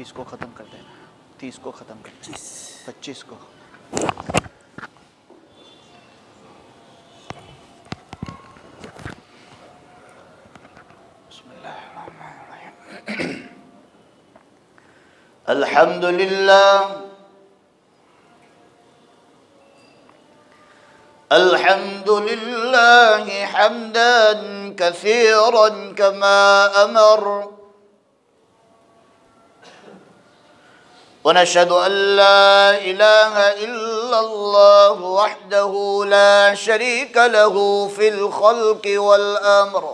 30 को ख़त्म कर देना, 30 को ख़त्म कर देना, 25 को। अल्हम्दुलिल्लाह अल्हम्दुलिल्लाह हम्दन कसीरन कमा अमर वनशहदु अल्ला इलाहा इल्लल्लाह वहदहु ला शरीक लहु फिल खल्क़ि वल अम्र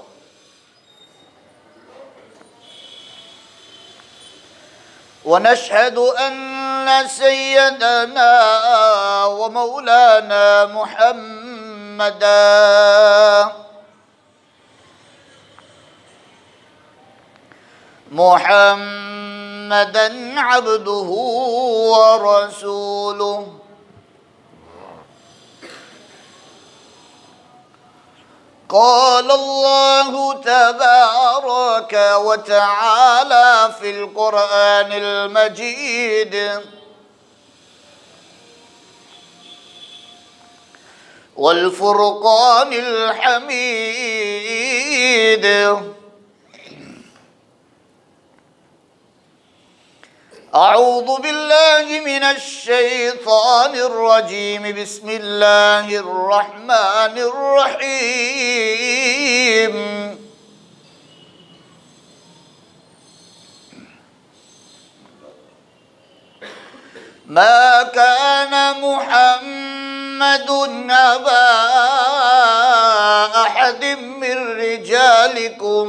वनशहदु अन्न सय्यदना व मौलाना मुहम्मदन अब्दुहु व रसूलुहु क़ाल अल्लाहु तबारक व तआला फ़िल क़ुरआनिल मजीद वल फ़ुरक़ानिल हमीद अऊज़ु बिल्लाहि मिनश शैतानिर रजीम बिस्मिल्लाहिर रहमानिर रहीम मा कान मुहम्मदुन अबा अहदिम मिर रिजालिकुम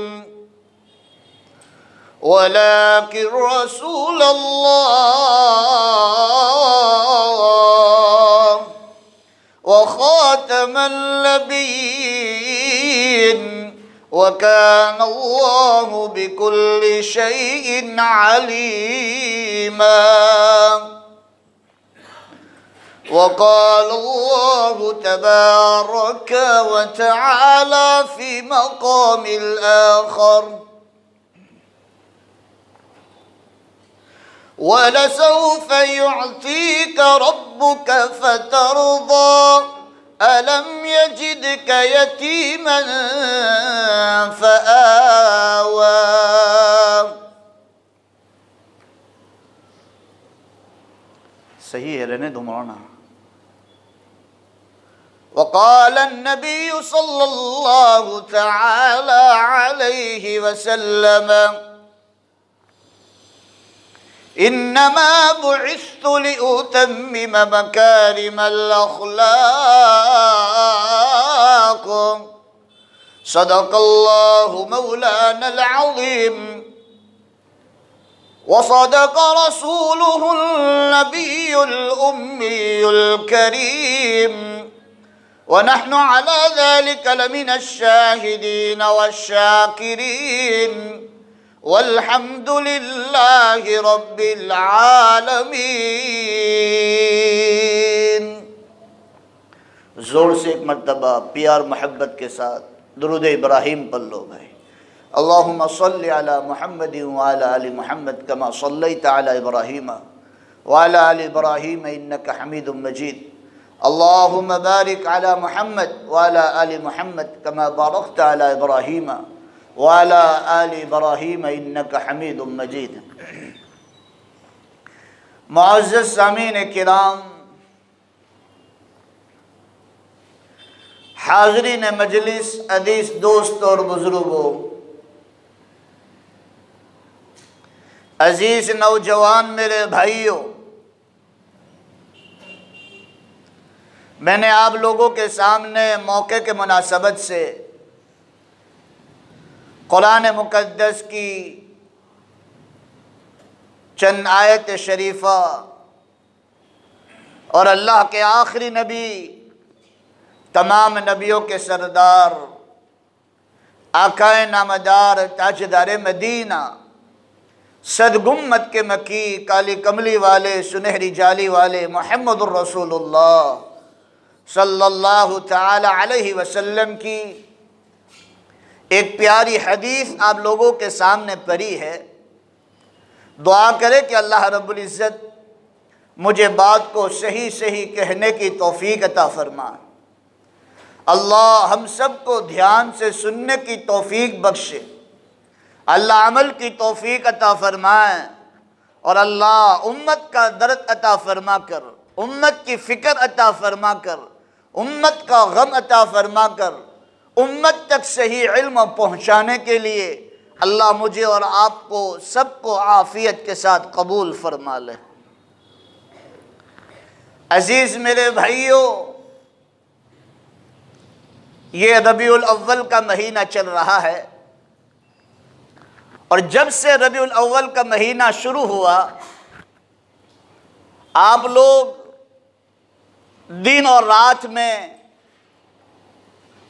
वलाकिन रसूलल्लाह व खातमन नबिय्यीन व कान अल्लाहु बिकुल्लि शैइन अलीमा वक़ाल अल्लाहु तबारक व तआला फ़ी मक़ामिल आख़र वलसौफ़ युअतीक रब्बुक फ़तर्ज़ा अलम यजिदक यतीमन फ़आवा। सही है, रहने दो मौलाना। वक़ाल अन्नबिय्यु सल्लल्लाहु तआला अलैहि वसल्लम इन्नमा बुइस्तु लिउतम्मिम मकारिमल अख़लाक़ सदक़ल्लाहु मौलानल अज़ीम व सदक़ रसूलुहुन नबियुल उम्मियुल करीम व नहनु अला ज़ालिका लमिनश शाहिदीन वश्शाकिरीन वल्हम्दुलिल्लाहि रब्बिल आलमीन। ज़ोर से एक मर्तबा प्यार मोहब्बत के साथ दुरूद इब्राहीम पढ़ लो भाई। अल्लाहुम्मा सल्लि अला मुहम्मदिन व अला आलि मुहम्मद कमा सल्लैता अला इब्राहीम व अला आलि इब्राहीम इन्नका हमीदुम मजीद। अल्लाहुम्मा बारिक अला मुहम्मद व अला आलि मुहम्मद कमा बारकता अला इब्राहीम वाला आलि इब्राहीम इन्नका हमीदुम मजीद। मुअज़्ज़ज़ सामीन किराम, हाज़रीन मजलिस, अज़ीज़ दोस्त और बुज़ुर्गों, अज़ीज़ नौजवान मेरे भाइयों, मैंने आप लोगों के सामने मौके के मुनासबत से कुरान मुक़द्दस की चंद आयत शरीफ़ा और अल्लाह के आखिरी नबी, तमाम नबियों के सरदार, आकाए नामदार, ताजदार मदीना, सदगुम्मत के मकी, काली कमली वाले, सुनहरी जाली वाले मुहम्मदुर रसूलुल्लाह सल्लल्लाहु ताला अलैहि वसल्लम की एक प्यारी हदीस आप लोगों के सामने पढ़ी है। दुआ करे कि अल्लाह रब्बुल इज़्ज़त मुझे बात को सही सही कहने की तौफीक अता फरमाए। अल्लाह हम सब को ध्यान से सुनने की तौफीक बख्शे। अल्लाह अमल की तौफीक अता फरमाए और अल्लाह उम्मत का दर्द अता फरमा कर, उम्मत की फ़िक्र अता फरमा कर, उम्मत का गम अता फरमा कर, उम्मत तक सही इल्म पहुँचाने के लिए अल्लाह मुझे और आपको सबको आफ़ियत के साथ कबूल फरमा ले। अज़ीज़ मेरे भाइयों, ये रबीउल अव्वल का महीना चल रहा है और जब से रबीउल अव्वल का महीना शुरू हुआ, आप लोग दिन और रात में,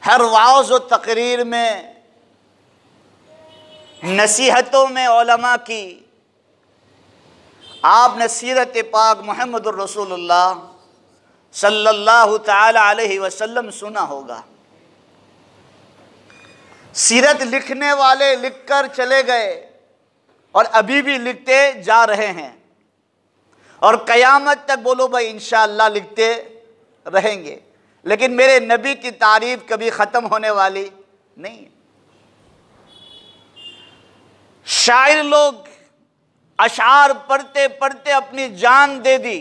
हर वाज़ व तकरीर में, नसीहतों में उलमा की आपने सीरत पाक मुहम्मदुर रसूलुल्लाह सल्लल्लाहु ताला अलैहि वसल्लम सुना होगा। सीरत लिखने वाले लिखकर चले गए और अभी भी लिखते जा रहे हैं और क़यामत तक बोलो भाई इंशाअल्लाह लिखते रहेंगे, लेकिन मेरे नबी की तारीफ़ कभी ख़त्म होने वाली नहीं है। शायर लोग अशार पढ़ते पढ़ते अपनी जान दे दी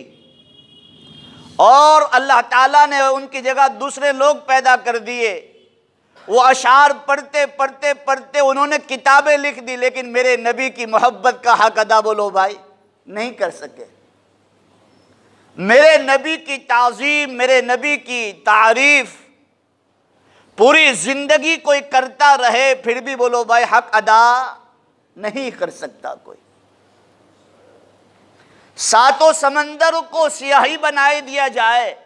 और अल्लाह ताला ने उनकी जगह दूसरे लोग पैदा कर दिए। वो अशार पढ़ते पढ़ते पढ़ते उन्होंने किताबें लिख दी, लेकिन मेरे नबी की मोहब्बत का हक अदा बोलो भाई नहीं कर सके। मेरे नबी की ताज़ीम, मेरे नबी की तारीफ़ पूरी ज़िंदगी कोई करता रहे फिर भी बोलो भाई हक अदा नहीं कर सकता कोई। सातों समंदरों को स्याही बनाए दिया जाए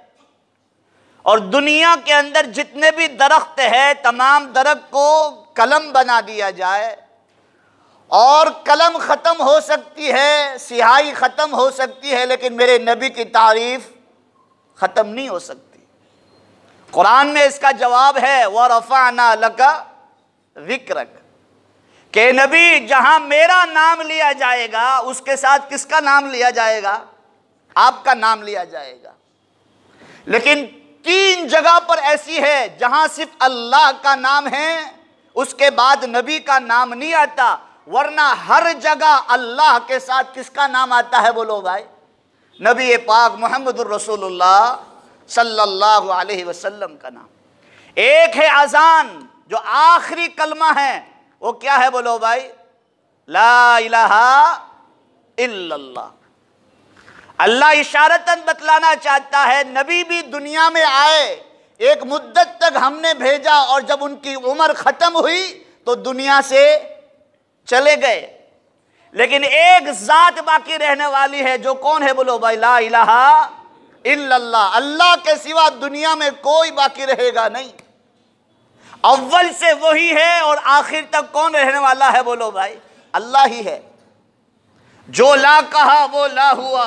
और दुनिया के अंदर जितने भी दरख्त है तमाम दरख्त को कलम बना दिया जाए और कलम ख़त्म हो सकती है, स्याही ख़त्म हो सकती है, लेकिन मेरे नबी की तारीफ़ ख़त्म नहीं हो सकती। कुरान में इसका जवाब है व रफ़अना लका ज़िक्रक, के नबी जहां मेरा नाम लिया जाएगा उसके साथ किसका नाम लिया जाएगा? आपका नाम लिया जाएगा। लेकिन 3 जगह पर ऐसी है जहां सिर्फ अल्लाह का नाम है, उसके बाद नबी का नाम नहीं आता, वरना हर जगह अल्लाह के साथ किसका नाम आता है बोलो भाई? नबी पाक मुहम्मदुर रसूलुल्लाह सल्लल्लाहु अलैहि वसल्लम का नाम। एक है अजान, जो आखिरी कलमा है, वो क्या है बोलो भाई? ला इलाहा इल्लल्लाह। अल्लाह इशारतन बतलाना चाहता है नबी भी दुनिया में आए, एक मुद्दत तक हमने भेजा और जब उनकी उम्र ख़त्म हुई तो दुनिया से चले गए, लेकिन एक ज़ात बाकी रहने वाली है, जो कौन है बोलो भाई? ला इलाहा इल्लल्लाह। अल्लाह के सिवा दुनिया में कोई बाकी रहेगा नहीं। अव्वल से वही है और आखिर तक कौन रहने वाला है बोलो भाई? अल्लाह ही है। जो ला कहा वो ला हुआ,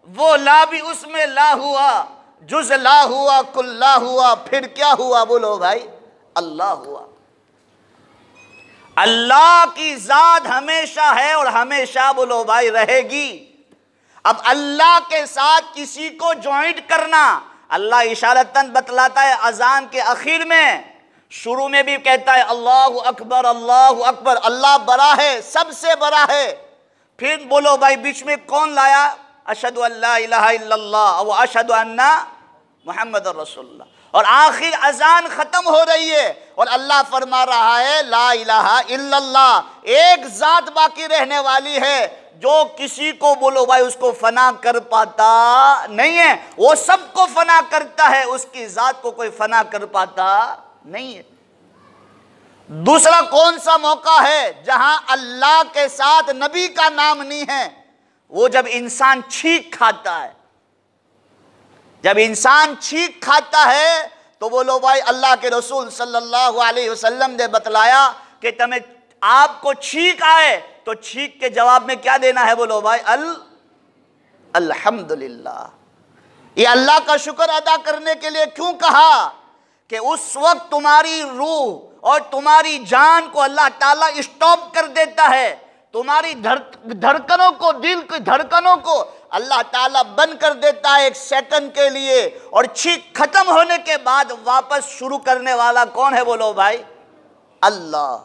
वो ला भी उसमें ला हुआ, जुज ला हुआ, कुल ला हुआ, फिर क्या हुआ बोलो भाई? अल्लाह हुआ। अल्लाह की ज़ात हमेशा है और हमेशा बोलो भाई रहेगी। अब अल्लाह के साथ किसी को ज्वाइंट करना, अल्लाह इशारतन बतलाता है अजान के आखिर में, शुरू में भी कहता है अल्लाहु अकबर अल्लाहु अकबर, अल्लाह बड़ा है, सबसे बड़ा है। फिर बोलो भाई बीच में कौन लाया? अशहदु अल्ला इलाहा इल्लल्लाह व अशहदु अन्ना मुहम्मदुर रसूलुल्लाह। और आखिर अजान ख़त्म हो रही है और अल्लाह फरमा रहा है ला इलाहा इल्लल्लाह। एक ज़ात बाकी रहने वाली है, जो किसी को बोलो भाई उसको फना कर पाता नहीं है, वो सबको फना करता है, उसकी ज़ात को कोई फना कर पाता नहीं है। दूसरा कौन सा मौका है जहां अल्लाह के साथ नबी का नाम नहीं है? वो जब इंसान छींक खाता है। जब इंसान छींक खाता है तो बोलो भाई अल्लाह के रसूल सल्लल्लाहु अलैहि वसल्लम ने बतलाया कि तुम्हें आपको छींक आए तो छींक के जवाब में क्या देना है बोलो भाई? अल्हम्दुलिल्लाह। ये अल्लाह का शुक्र अदा करने के लिए क्यों कहा कि उस वक्त तुम्हारी रूह और तुम्हारी जान को अल्लाह ताला स्टॉप कर देता है, तुम्हारी धड़कनों को, दिल की धड़कनों को अल्लाह ताला बंद कर देता है 1 सेकंड के लिए, और छींक खत्म होने के बाद वापस शुरू करने वाला कौन है बोलो भाई? अल्लाह।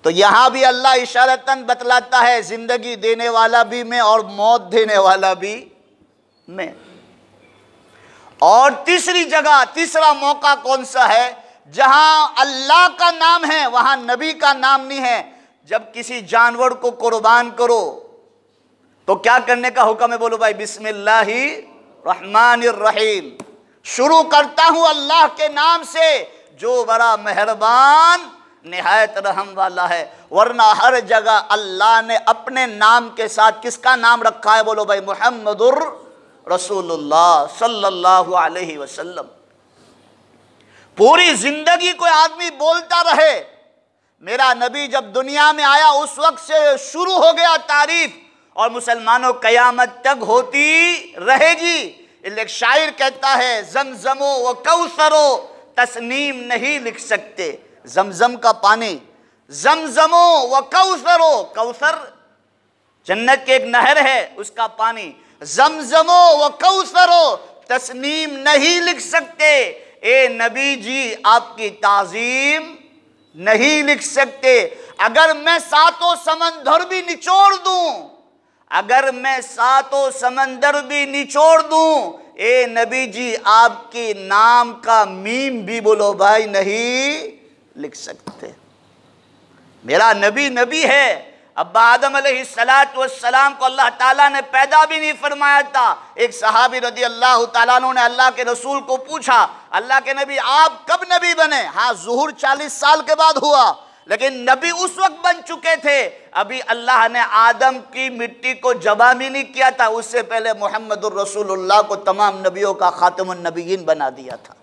तो यहां भी अल्लाह इशारतन बतलाता है जिंदगी देने वाला भी मैं और मौत देने वाला भी मैं। और तीसरी जगह, तीसरा मौका कौन सा है? जहां अल्लाह का नाम है वहां नबी का नाम नहीं है। जब किसी जानवर को कुर्बान करो तो क्या करने का हुक्म है बोलो भाई? बिस्मिल्लाहिर्रहमानिर्रहीम, शुरू करता हूं अल्लाह के नाम से जो बड़ा मेहरबान निहायत रहम वाला है। वरना हर जगह अल्लाह ने अपने नाम के साथ किसका नाम रखा है बोलो भाई? मुहम्मदुर रसूलुल्लाह सल्लल्लाहु अलैहि वसल्लम। पूरी जिंदगी कोई आदमी बोलता रहे मेरा नबी जब दुनिया में आया उस वक्त से शुरू हो गया तारीफ, और मुसलमानों कयामत तक होती रहेगी। एक शायर कहता है जमजमो व कौसरो तस्नीम नहीं लिख सकते। जमजम का पानी, जमजमो व कौसरो, कौसर जन्नत की एक नहर है उसका पानी, जमजमो व कौसरो तस्नीम नहीं लिख सकते। ए नबी जी आपकी ताजीम नहीं लिख सकते। अगर मैं सातों समंदर भी निचोड़ दूं, अगर मैं सातों समंदर भी निचोड़ दूं, ए नबी जी आपके नाम का मीम भी बोलो भाई नहीं लिख सकते। मेरा नबी नबी है। अब्बा आदम अलैहिस्सलाम को अल्लाह ताला ने पैदा भी नहीं फरमाया था। एक सहाबी रदी अल्लाह ताला अन्हु ने अल्लाह के रसूल को पूछा, अल्लाह के नबी आप कब नबी बने? हाँ, ज़ुहूर 40 साल के बाद हुआ, लेकिन नबी उस वक्त बन चुके थे। अभी अल्लाह ने आदम की मिट्टी को जबा भी नहीं किया था, उससे पहले मुहम्मदुर रसूलुल्लाह को तमाम नबियों का खातमुन नबिय्यीन बना दिया था।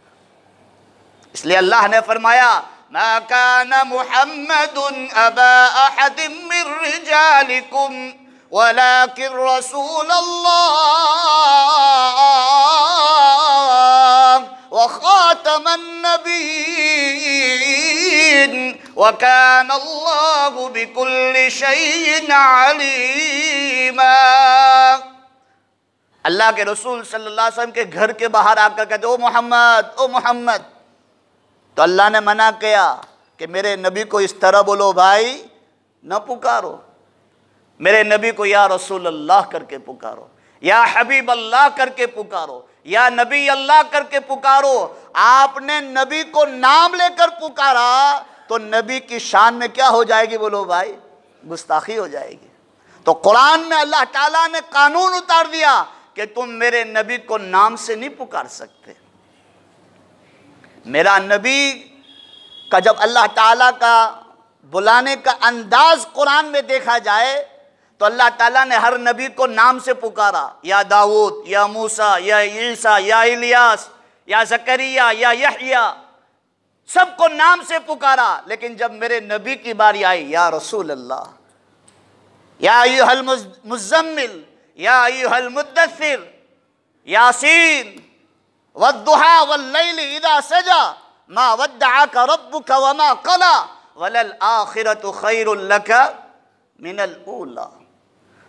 इसलिए अल्लाह ने फरमाया मा काना मुहम्मदुन अबा अहदिम मिर रिजालिकुम वलाकिन रसूलल्लाह व खातमन नबिय्यीन व काना अल्लाहु बिकुल्लि शैइन अलीमा। अल्लाह के रसूल सल्लल्लाहु अलैहि वसल्लम के घर के बाहर आकर कहते ओ मोहम्मद, ओ मोहम्मद। तो अल्लाह ने मना किया कि मेरे नबी को इस तरह बोलो भाई न पुकारो, मेरे नबी को या रसूल अल्लाह करके पुकारो, या हबीब अल्लाह करके पुकारो, या नबी अल्लाह करके पुकारो। आपने नबी को नाम लेकर पुकारा तो नबी की शान में क्या हो जाएगी बोलो भाई? गुस्ताखी हो जाएगी। तो कुरान में अल्लाह ताला ने कानून उतार दिया कि तुम मेरे नबी को नाम से नहीं पुकार सकते। मेरा नबी का जब अल्लाह ताला का बुलाने का अंदाज कुरान में देखा जाए तो अल्लाह ताला ने हर नबी को नाम से पुकारा, या दाऊद, या मूसा, या ईसा, या इलियास, या जकरिया, या यहया, सबको नाम से पुकारा। लेकिन जब मेरे नबी की बारी आई, या रसूल अल्लाह, या अय्युहल मुज़्ज़म्मिल, या अय्युहल मुद्दस्सिर, यासीन वद्दुहा वल्लैलि इज़ा सजा मा वद्दअका रब्बुका वमा क़ला वलल आखिरतु खैरुल लका मिनल ऊला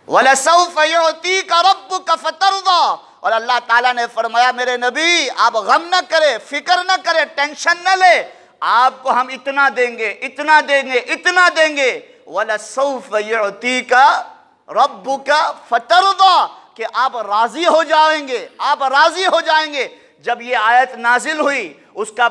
वलसौफ युअतीका रब्बुका फतरदा। और अल्लाह ताला ने फरमाया मेरे नबी आप गम न करे, फिक्र न करे, टेंशन न ले, आपको हम इतना देंगे, इतना देंगे, इतना देंगे। वलसौफ युअतीका रब्बुका फतरदा, कि आप राजी हो जाएंगे, आप राजी हो जाएंगे। जब ये आयत नाजिल हुई उसका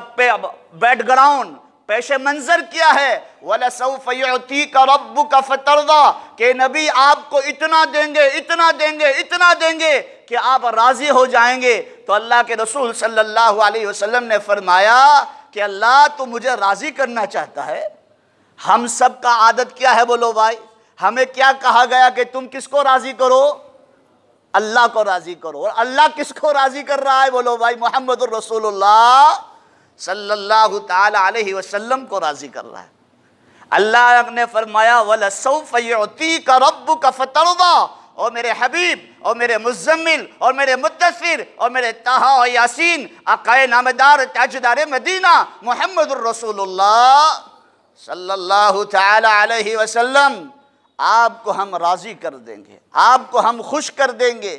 बैकग्राउंड, पेश मंजर क्या है? वलसौफ युअतीका रब्बुका फतरदा, कि नबी आपको इतना देंगे, इतना देंगे, इतना देंगे कि आप राजी हो जाएंगे। तो अल्लाह के रसूल सल्लल्लाहु अलैहि वसल्लम ने फरमाया कि अल्लाह तो मुझे राजी करना चाहता है। हम सब का आदत क्या है बोलो भाई? हमें क्या कहा गया कि तुम किसको राजी करो? अल्लाह को राजी करो। और अल्लाह किसको राजी कर रहा है बोलो भाई? मुहम्मदुर रसूलुल्लाह सल्लल्लाहु ताला अलैहि वसल्लम को राजी कर रहा है। अल्लाह ने फरमाया वलसौफ युअतीका रब्बुका फतरदा, और मेरे हबीब और मेरे मुज़्ज़म्मिल और मेरे मुद्दस्सिर और मेरे ताहा और यासीन आकाए नामदार ताजदार मदीना मुहम्मदुर रसूलुल्लाह सल्लल्लाहु ताला अलैहि वसल्लम, आपको हम राज़ी कर देंगे, आपको हम खुश कर देंगे।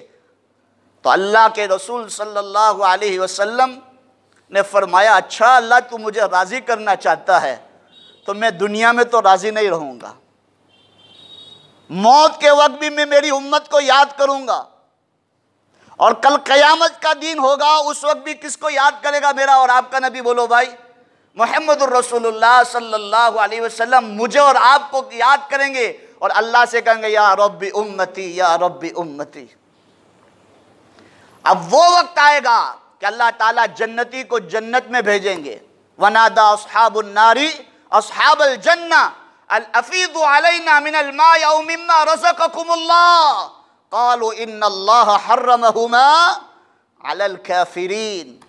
तो अल्लाह के रसूल सल्लल्लाहु अलैहि वसल्लम ने फरमाया, अच्छा अल्लाह तू मुझे राज़ी करना चाहता है तो मैं दुनिया में तो राज़ी नहीं रहूँगा, मौत के वक्त भी मैं मेरी उम्मत को याद करूँगा, और कल क़यामत का दिन होगा उस वक्त भी किसको याद करेगा? मेरा और आपका नबी। बोलो भाई, मुहम्मदुर रसूलुल्लाह सल्लल्लाहु अलैहि वसल्लम मुझे और आपको याद करेंगे और अल्लाह से कहेंगे, या रब्बी उम्मती, या रब्बी उम्मती। अब वो वक्त आएगा कि अल्लाह ताला जन्नती को जन्नत में भेजेंगे। वनादा अस्हाबुन नारी अस्हाबल जन्ना अल अफीदु अलैना मिनल माइ औ मिम्मा रज़क़कुमुल्लाह क़ालू इन्नल्लाह हर्रमहुमा अलल काफिरीन।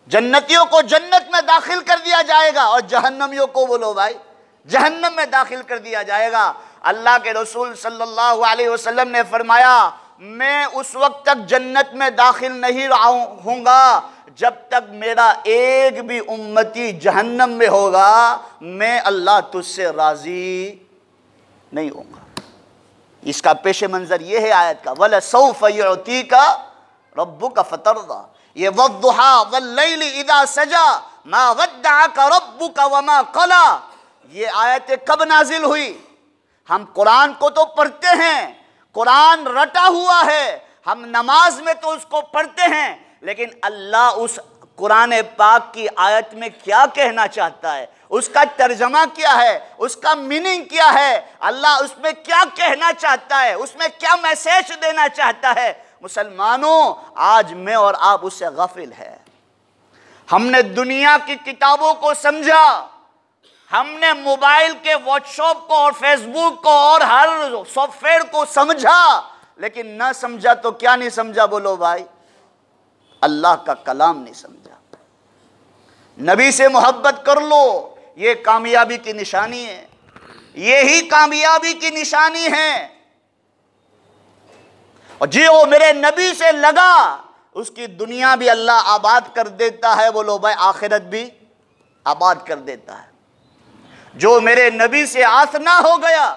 जन्नतियों को जन्नत में दाखिल कर दिया जाएगा और जहन्नमियों को, बोलो भाई, जहन्नम में दाखिल कर दिया जाएगा। अल्लाह के रसूल सल्लल्लाहु अलैहि वसल्लम ने फरमाया, मैं उस वक्त तक जन्नत में दाखिल नहीं होऊंगा जब तक मेरा एक भी उम्मती जहन्नम में होगा, मैं अल्लाह तुझसे राज़ी नहीं होऊंगा। इसका पेश मंजर ये है आयत का, वला सौफ युतीका रब्बुका फतरदा, ये वद्दुहा वल्लैलि इदा सजा मा वद्दअका रब्बुका वमा क़ला। ये आयतें कब नाजिल हुई? हम कुरान को तो पढ़ते हैं, कुरान रटा हुआ है, हम नमाज में तो उसको पढ़ते हैं, लेकिन अल्लाह उस कुरान पाक की आयत में क्या कहना चाहता है, उसका तर्जमा क्या है, उसका मीनिंग क्या है, अल्लाह उसमें क्या कहना चाहता है, उसमें क्या मैसेज देना चाहता है। मुसलमानों, आज मैं और आप उससे गाफिल है। हमने दुनिया की किताबों को समझा, हमने मोबाइल के व्हाट्सएप को और फेसबुक को और हर सॉफ्टवेयर को समझा, लेकिन ना समझा तो क्या नहीं समझा? बोलो भाई, अल्लाह का कलाम नहीं समझा। नबी से मोहब्बत कर लो, ये कामयाबी की निशानी है, यही कामयाबी की निशानी है। और जो मेरे नबी से लगा उसकी दुनिया भी अल्लाह आबाद कर देता है, बोलो भाई, आखिरत भी आबाद कर देता है। जो मेरे नबी से आसना हो गया,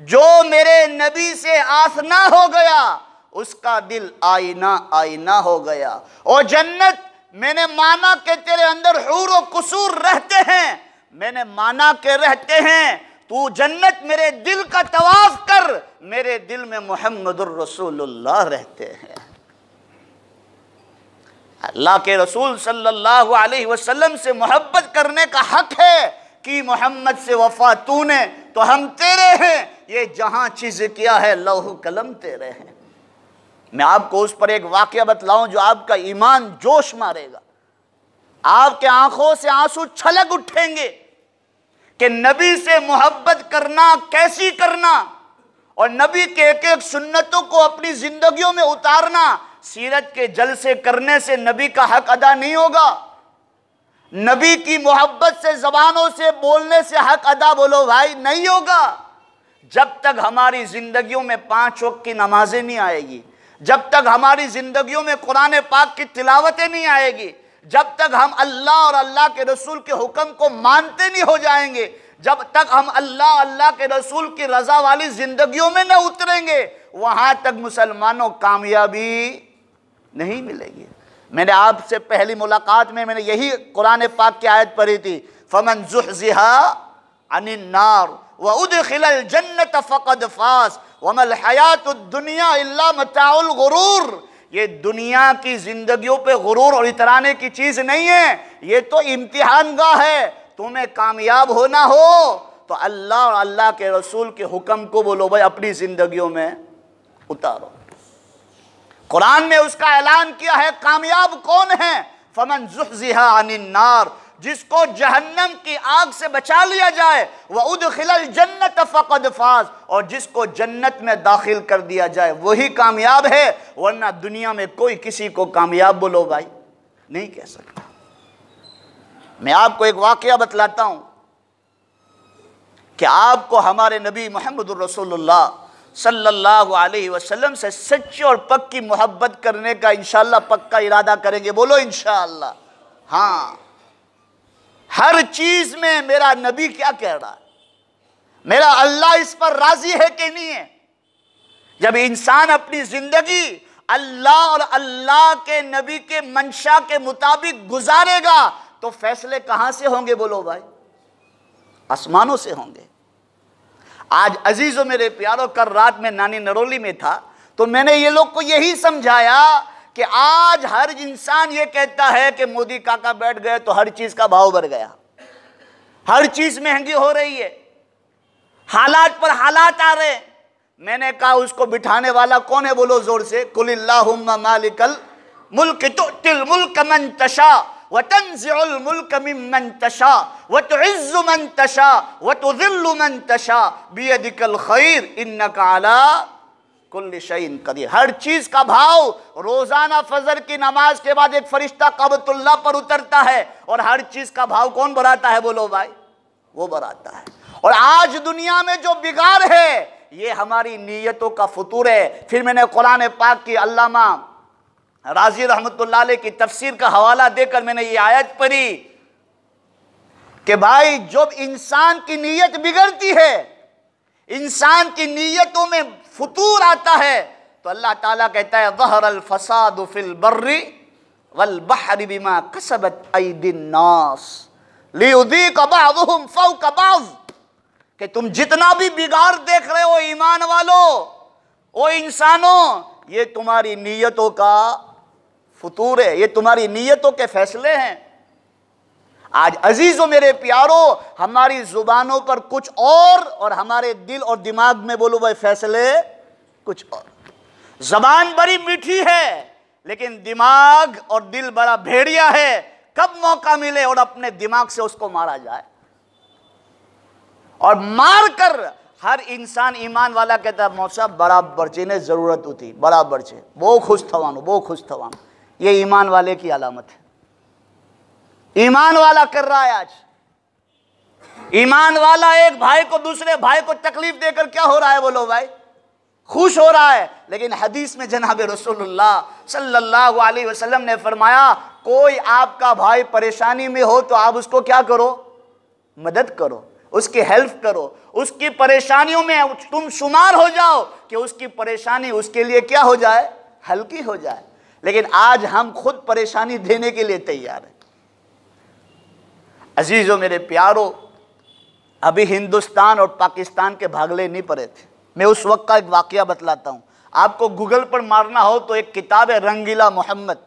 जो मेरे नबी से आसना हो गया, उसका दिल आईना आईना हो गया। और जन्नत, मैंने माना कि तेरे अंदर हूर और कुसूर रहते हैं, मैंने माना के रहते हैं, तू जन्नत मेरे दिल का तवाफ कर, मेरे दिल में मुहम्मदुर रसूलुल्लाह रहते हैं। अल्लाह के रसूल सल्लल्लाहु अलैहि वसल्लम से मोहब्बत करने का हक है कि मोहम्मद से वफा तूने तो हम तेरे हैं, ये जहां चीज किया है लौह कलम तेरे हैं। मैं आपको उस पर एक वाकया बतलाऊं जो आपका ईमान जोश मारेगा, आपके आंखों से आंसू छलक उठेंगे कि नबी से मोहब्बत करना कैसी करना, और नबी के एक एक सुन्नतों को अपनी जिंदगियों में उतारना। सीरत के जलसे करने से नबी का हक अदा नहीं होगा, नबी की मोहब्बत से जबानों से बोलने से हक अदा, बोलो भाई, नहीं होगा। जब तक हमारी जिंदगियों में 5 वक्त की नमाजें नहीं आएगी, जब तक हमारी जिंदगियों में कुरान पाक की तिलावतें नहीं आएगी, जब तक हम अल्लाह और अल्लाह के रसूल के हुक्म को मानते नहीं हो जाएंगे, जब तक हम अल्लाह अल्लाह के रसूल की रजा वाली जिंदगियों में न उतरेंगे, वहां तक मुसलमानों कामयाबी नहीं मिलेगी। मैंने आपसे पहली मुलाकात में मैंने यही कुरान पाक की आयत पढ़ी थी, फमन ज़ुहज़िहा अनिन नार व उदखिलल जन्नत फ़क़द फ़ाज़ वमल हयातुद दुनिया इल्ला मताउल गुरूर। ये दुनिया की जिंदगियों पे गुरूर और इतराने की चीज नहीं है, ये तो इम्तिहान गाह है। तुम्हें कामयाब होना हो तो अल्लाह और अल्लाह के रसूल के हुक्म को, बोलो भाई, अपनी जिंदगियों में उतारो। कुरान में उसका ऐलान किया है, कामयाब कौन है? फमन ज़ुहज़िहा अनिन नार, जिसको जहन्नम की आग से बचा लिया जाए, व उदखिलल जन्नत फ़क़द फ़ाज़, और जिसको जन्नत में दाखिल कर दिया जाए वही कामयाब है, वरना दुनिया में कोई किसी को कामयाब, बोलो भाई, नहीं कह सकता। मैं आपको एक वाकया बतलाता हूं कि आपको हमारे नबी मुहम्मदुर रसूलुल्लाह सल्लल्लाहु अलैहि वसल्लम से सच्ची और पक्की मोहब्बत करने का इंशाअल्लाह पक्का इरादा करेंगे, बोलो इंशाअल्लाह। हाँ, हर चीज में मेरा नबी क्या कह रहा है, मेरा अल्लाह इस पर राजी है कि नहीं है? जब इंसान अपनी जिंदगी अल्लाह और अल्लाह के नबी के मंशा के मुताबिक गुजारेगा तो फैसले कहां से होंगे बोलो भाई? आसमानों से होंगे। आज अजीजों मेरे प्यारों, कल रात में नानी नरोली में था तो मैंने ये लोग को यही समझाया कि आज हर इंसान ये कहता है कि मोदी काका बैठ गए तो हर चीज का भाव बढ़ गया, हर चीज महंगी हो रही है, हालात पर हालात आ रहे। मैंने कहा उसको बिठाने वाला कौन है बोलो जोर से? कुलिल्लाहुम्मा मालिकल मुल्क तुतिल मुल्क मन तशा व तंज़िउल मुल्क मिम्मन तशा व तुइज़्ज़ु मन तशा व तुज़िल्लु मन तशा बियदिकल खैर इन्नका अला कुल्लि शैइन कदीर। हर चीज का भाव रोजाना फजर की नमाज के बाद एक फरिश्ता काबतुल्लाह पर उतरता है और हर चीज का भाव कौन बढ़ाता है बोलो भाई? वो बढ़ाता है। और आज दुनिया में जो बिगाड़ है ये हमारी नीयतों का फतूर है। फिर मैंने कुरान पाक की अल्लामा राजी रहमतुल्लाह अलैह की तफसीर का हवाला देकर मैंने ये आयत पढ़ी कि भाई जब इंसान की नीयत बिगड़ती है, इंसान की नीयतों में फतूर आता है तो अल्लाह ताला कहता है ज़हरल फसादु फिल बर्रि वल बहरि बिमा कसबत अयदिन नास लियुज़ीक़ बअज़ुहुम फ़ौक़ बअज़। कि तुम जितना भी बिगाड़ देख रहे हो ईमान वालों, ओ इंसानों, ये तुम्हारी नीयतों का फतूर है, ये तुम्हारी नीयतों के फैसले हैं। आज अजीजों मेरे प्यारों, हमारी जुबानों पर कुछ और हमारे दिल और दिमाग में बोलो भाई फैसले कुछ और। जबान बड़ी मीठी है लेकिन दिमाग और दिल बड़ा भेड़िया है। कब मौका मिले और अपने दिमाग से उसको मारा जाए, और मार कर हर इंसान ईमान वाला कहता है मौसा बराबर चीने जरूरत होती बराबर चे वो खुश थवानो वो खुश थवानो। ये ईमान वाले की अलामत है। ईमान वाला कर रहा है आज। ईमान वाला एक भाई को दूसरे भाई को तकलीफ देकर क्या हो रहा है बोलो भाई? खुश हो रहा है। लेकिन हदीस में जनाब रसूलुल्लाह सल्लल्लाहु अलैहि वसल्लम ने फरमाया कोई आपका भाई परेशानी में हो तो आप उसको क्या करो? मदद करो, उसकी हेल्प करो, उसकी परेशानियों में तुम शुमार हो जाओ कि उसकी परेशानी उसके लिए क्या हो जाए? हल्की हो जाए। लेकिन आज हम खुद परेशानी देने के लिए तैयार हैं। अजीजों मेरे प्यारों, अभी हिंदुस्तान और पाकिस्तान के भागले नहीं पड़े थे। मैं उस वक्त का एक वाकया बतलाता हूँ आपको। गूगल पर मारना हो तो एक किताब है रंगीला मोहम्मद।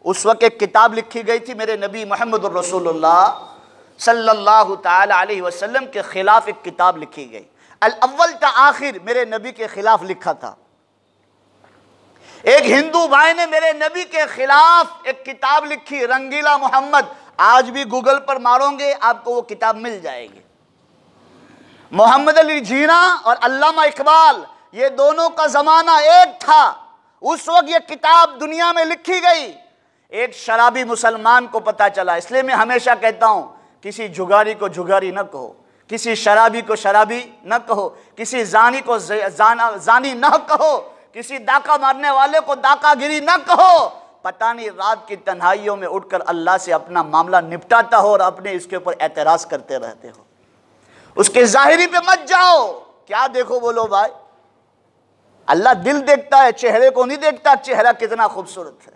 उस वक्त एक किताब लिखी गई थी मेरे नबी मोहम्मद रसूलुल्लाह सल्लल्लाहु ताला अलैहि वसल्लम के खिलाफ एक किताब लिखी गई। अल अव्वल ता आखिर मेरे नबी के खिलाफ लिखा था। एक हिंदू भाई ने मेरे नबी के खिलाफ एक किताब लिखी रंगीला मोहम्मद। आज भी गूगल पर मारोगे आपको वो किताब मिल जाएगी। मोहम्मद अली जीना और अल्लामा इकबाल, ये दोनों का जमाना एक था। उस वक्त ये किताब दुनिया में लिखी गई। एक शराबी मुसलमान को पता चला। इसलिए मैं हमेशा कहता हूं किसी जुगारी को जुगारी न कहो, किसी शराबी को शराबी न कहो, किसी जानी को जानी न कहो, किसी डाका मारने वाले को डाकागिरी न कहो। पता नहीं रात की तन्हाइयों में उठकर अल्लाह से अपना मामला निपटाता हो और अपने इसके ऊपर एतराज करते रहते हो। उसके जाहिरी पे मत जाओ। क्या देखो बोलो भाई? अल्लाह दिल देखता है, चेहरे को नहीं देखता चेहरा कितना खूबसूरत है।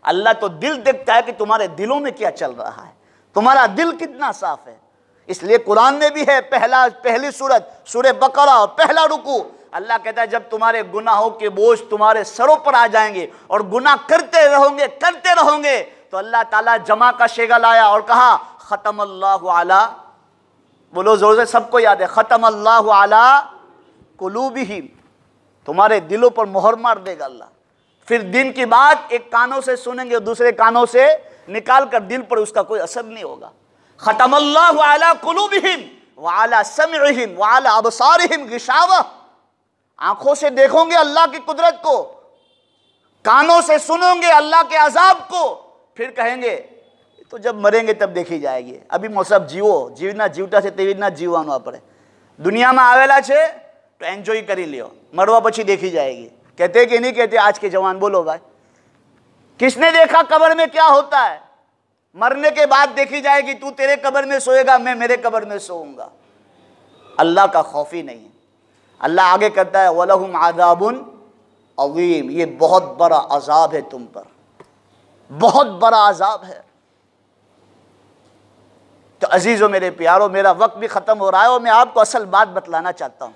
अल्लाह तो दिल देखता है कि तुम्हारे दिलों में क्या चल रहा है, तुम्हारा दिल कितना साफ है। इसलिए कुरान में भी है पहली सूरत सूरह बकरा और पहला रुकू, अल्लाह कहता है जब तुम्हारे गुनाहों के बोझ तुम्हारे सरों पर आ जाएंगे और गुनाह करते रहोगे तो अल्लाह ताला जमा का शेगा लाया और कहा खतमल्लाहु अला, बोलो जोर से, सबको याद है, खतमल्लाहु अला कुलूबिहिम, तुम्हारे दिलों पर मोहर मार देगा अल्लाह। फिर दिन की बात एक कानों से सुनेंगे और दूसरे कानों से निकाल कर दिल पर उसका कोई असर नहीं होगा। खतमल्लाहु अला कुलूबिहिम व अला समइहिम व अला अबसारिहिम गिशावा, आंखों से देखोगे अल्लाह की कुदरत को, कानों से सुनोगे अल्लाह के अजाब को, फिर कहेंगे तो जब मरेंगे तब देखी जाएगी। अभी मौसम जीवना जीवता से तेवी ना जीवવાનું આપણે દુનિયામાં આવેલા છે तो एंजॉय કરી લ્યો, मरवा પછી देखी जाएगी। कहते कि नहीं कहते आज के जवान? बोलो भाई, किसने देखा कब्र में क्या होता है? मरने के बाद देखी जाएगी। तू तेरे कब्र में सोएगा, मैं मेरे कब्र में सोऊंगा। अल्लाह का खौफ ही नहीं है। अल्लाह आगे कहता है वलहुम आज़ाबुन अज़ीम, ये बहुत बड़ा अजाब है तुम पर, बहुत बड़ा अजाब है। तो अजीज़ों मेरे प्यारों, मेरा वक्त भी ख़त्म हो रहा है और मैं आपको असल बात बतलाना चाहता हूँ।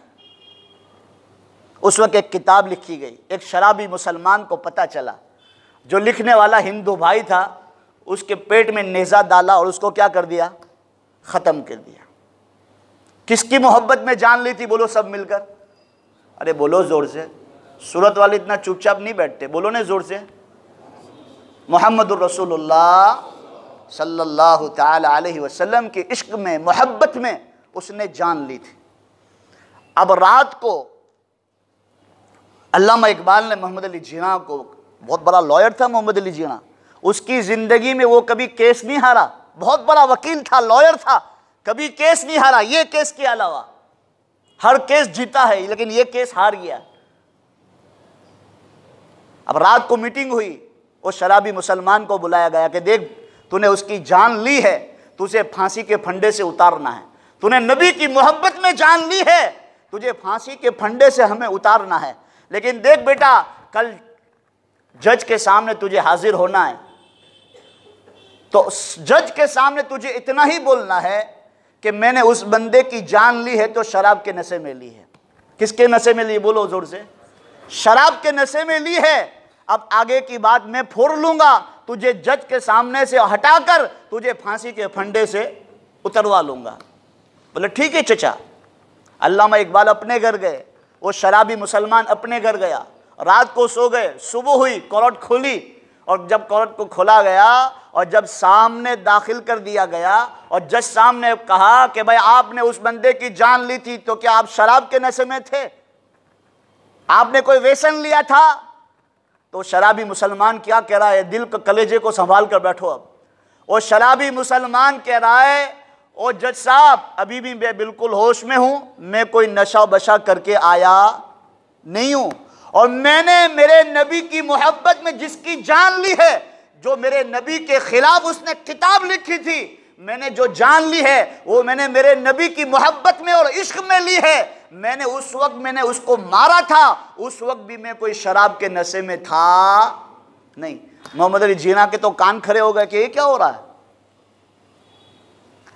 उस वक्त एक किताब लिखी गई, एक शराबी मुसलमान को पता चला, जो लिखने वाला हिंदू भाई था, उसके पेट में नेज़ा डाला और उसको क्या कर दिया, ख़त्म कर दिया। किसकी मोहब्बत में जान ली थी, बोलो सब मिलकर, अरे बोलो ज़ोर से, सूरत वाले इतना चुपचाप नहीं बैठते, बोलो ना ज़ोर से, मुहम्मदुर रसूलुल्लाह सल्लल्लाहु ताला अलैहि वसल्लम के इश्क में, मोहब्बत में उसने जान ली थी। अब रात को अल्लामा इकबाल ने मोहम्मद अली जिन्ना को, बहुत बड़ा लॉयर था मोहम्मद अली जिन्ना, उसकी ज़िंदगी में वो कभी केस नहीं हारा, बहुत बड़ा वकील था, लॉयर था, कभी केस नहीं हारा, ये केस के अलावा हर केस जीता है, लेकिन ये केस हार गया। अब रात को मीटिंग हुई, वो शराबी मुसलमान को बुलाया गया कि देख तूने उसकी जान ली है, तुझे फांसी के फंदे से उतारना है, तूने नबी की मोहब्बत में जान ली है, तुझे फांसी के फंदे से हमें उतारना है। लेकिन देख बेटा, कल जज के सामने तुझे हाजिर होना है, तो जज के सामने तुझे इतना ही बोलना है कि मैंने उस बंदे की जान ली है तो शराब के नशे में ली है। किसके नशे में ली, बोलो जोर से, शराब के नशे में ली है। अब आगे की बात मैं फोड़ लूंगा, तुझे जज के सामने से हटाकर तुझे फांसी के फंदे से उतरवा लूंगा। बोले ठीक है चचा। अल्लामा इकबाल अपने घर गए, वो शराबी मुसलमान अपने घर गया, रात को सो गए, सुबह हुई, कोर्ट खुली, और जब कोर्ट को खोला गया और जब सामने दाखिल कर दिया गया और जज सामने कहा कि भाई आपने उस बंदे की जान ली थी, तो क्या आप शराब के नशे में थे, आपने कोई व्यसन लिया था? तो शराबी मुसलमान क्या कह रहा है, दिल के कलेजे को संभाल कर बैठो। अब वो शराबी मुसलमान कह रहा है, ओ जज साहब अभी भी मैं बिल्कुल होश में हूं, मैं कोई नशा बशा करके आया नहीं हूं, और मैंने मेरे नबी की मोहब्बत में जिसकी जान ली है, जो मेरे नबी के खिलाफ उसने किताब लिखी थी, मैंने जो जान ली है वो मैंने मेरे नबी की मोहब्बत में और इश्क में ली है। मैंने उस वक्त मैंने उसको मारा था, उस वक्त भी मैं कोई शराब के नशे में था नहीं। मोहम्मद अली जिन्ना के तो कान खड़े हो गए कि ये क्या हो रहा है।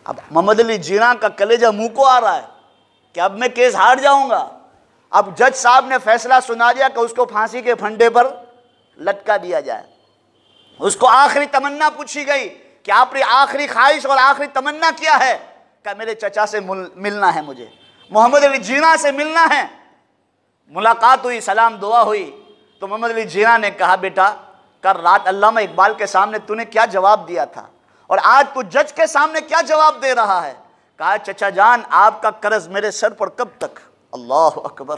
अब मोहम्मद अली जिन्ना का कलेजा मुंह को आ रहा है कि अब मैं केस हार जाऊंगा। अब जज साहब ने फैसला सुना दिया कि उसको फांसी के फंदे पर लटका दिया जाए। उसको आखिरी तमन्ना पूछी गई कि आपकी आखिरी ख्वाहिश और आखिरी तमन्ना क्या है? क्या मेरे चचा से मिलना है, मुझे मोहम्मद अली जिन्ना से मिलना है। मुलाकात हुई, सलाम दुआ हुई, तो मोहम्मद अली जिन्ना ने कहा बेटा कल रात अल्लामा इकबाल के सामने तूने क्या जवाब दिया था और आज तू जज के सामने क्या जवाब दे रहा है? कहा चचा जान आपका कर्ज मेरे सर पर कब तक, अल्लाह अकबर,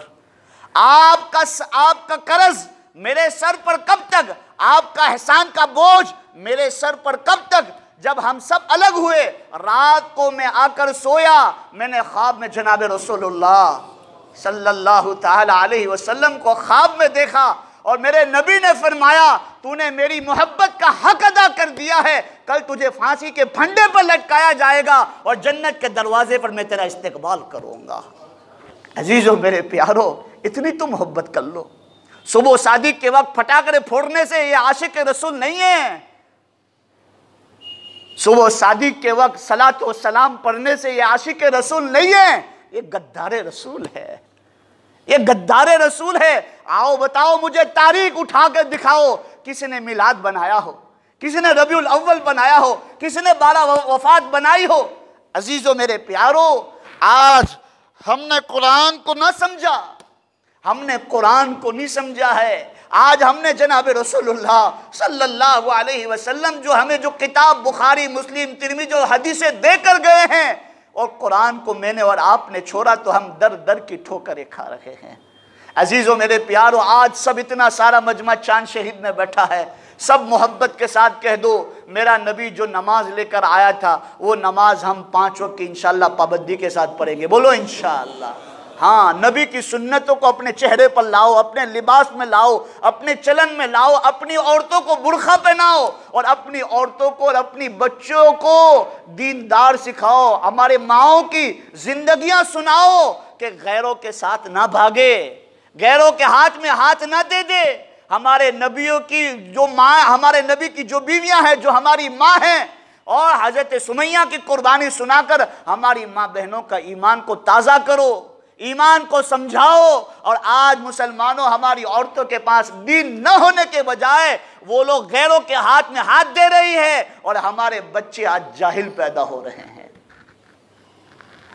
आपका कर्ज मेरे सर पर कब तक, आपका एहसान का बोझ मेरे सर पर कब तक। जब हम सब अलग हुए, रात को मैं आकर सोया, मैंने ख्वाब में जनाब रसूलुल्लाह सल्लल्लाहु ताला अलैहि वसल्लम को ख्वाब में देखा और मेरे नबी ने फरमाया तूने मेरी मोहब्बत का हक अदा कर दिया है, कल तुझे फांसी के फंदे पर लटकाया जाएगा और जन्नत के दरवाजे पर मैं तेरा इस्तकबाल करूंगा। अजीजों मेरे प्यारो, इतनी तो मोहब्बत कर लो। सुबह शादी के वक्त फटाखे फोड़ने से ये आशिक रसूल नहीं है। सुबह शादी के वक्त सलात व सलाम पढ़ने से ये आशिक रसूल नहीं है, ये गद्दारे रसूल है, ये गद्दारे रसूल है। आओ बताओ मुझे, तारीख उठा कर दिखाओ, किसी ने मिलाद बनाया हो, किसी ने रबीउल अव्वल बनाया हो, किसी ने 12 वफात बनाई हो। अजीजों मेरे प्यारो, आज हमने कुरान को ना समझा, हमने कुरान को नहीं समझा है। आज हमने जनाब रसूलुल्लाह सल्लल्लाहु अलैहि वसल्लम जो हमें जो किताब बुखारी मुस्लिम तिरमिज़ी जो हदीसें देकर गए हैं, और कुरान को मैंने और आपने छोड़ा तो हम दर दर की ठोकरें खा रहे हैं। अजीज़ों मेरे प्यारो, आज सब इतना सारा मजमा चांद शहीद में बैठा है, सब मोहब्बत के साथ कह दो मेरा नबी जो नमाज लेकर आया था वो नमाज हम 5 वक्त की इंशाअल्लाह पाबंदी के साथ पढ़ेंगे। बोलो इंशाअल्लाह। हाँ, नबी की सुन्नतों को अपने चेहरे पर लाओ, अपने लिबास में लाओ, अपने चलन में लाओ, अपनी औरतों को बुर्खा पहनाओ और अपनी औरतों को और अपनी बच्चों को दीनदार सिखाओ। हमारे माओं की जिंदगियां सुनाओ कि गैरों के साथ ना भागे, गैरों के हाथ में हाथ ना दे दे। हमारे नबियों की जो माँ, हमारे नबी की जो बीवियां हैं, जो हमारी माँ हैं, और हजरत सुमैया की कुर्बानी सुनाकर हमारी माँ बहनों का ईमान को ताज़ा करो, ईमान को समझाओ। और आज मुसलमानों, हमारी औरतों के पास दीन न होने के बजाय वो लोग गैरों के हाथ में हाथ दे रही है और हमारे बच्चे आज जाहिल पैदा हो रहे हैं।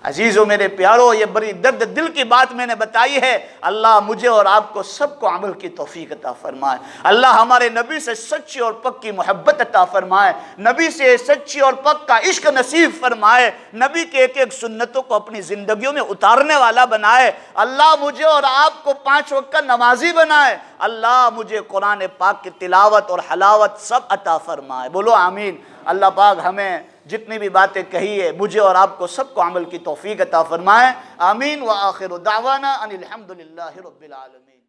अजीज़ों, मेरे प्यारों, ये बड़ी दर्द दिल की बात मैंने बताई है। अल्लाह मुझे और आपको सबको अमल की तौफीक अता फरमाए। अल्लाह हमारे नबी से सच्ची और पक्की मोहब्बत अता फरमाए, नबी से सच्ची और पक्का इश्क नसीब फरमाए, नबी के एक एक सुन्नतों को अपनी ज़िंदगियों में उतारने वाला बनाए। अल्लाह मुझे और आपको 5 वक्त का नमाजी बनाए। अल्लाह मुझे कुरान पाक की तिलावत और हलावत सब अता फरमाए। बोलो आमीन। अल्लाह पाक हमें जितनी भी बातें कही है, मुझे और आपको सबको अमल की तौफीक अता फरमाए। आमीन। व आखिर दावाना अनिल हम्दुलिल्लाहि रब्बिल आलमीन।